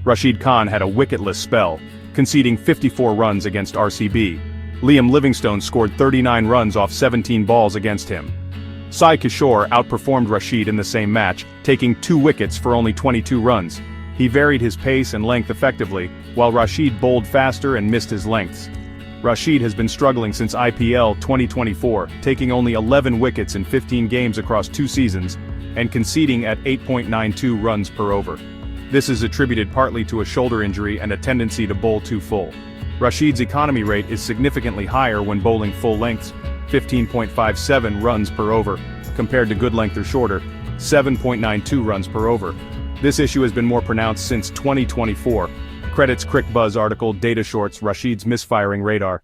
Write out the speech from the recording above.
Rashid Khan had a wicketless spell, conceding 54 runs against RCB. Livingstone scored 39 runs off 17 balls against him. Sai Kishore outperformed Rashid in the same match, taking 2 wickets for only 22 runs. He varied his pace and length effectively, while Rashid bowled faster and missed his lengths. Rashid has been struggling since IPL 2024, taking only 11 wickets in 15 games across 2 seasons, and conceding at 8.92 runs per over. This is attributed partly to a shoulder injury and a tendency to bowl too full. Rashid's economy rate is significantly higher when bowling full lengths, 15.57 runs per over, compared to good length or shorter, 7.92 runs per over. This issue has been more pronounced since 2024. Credits CricBuzz article Data Shorts Rashid's misfiring radar.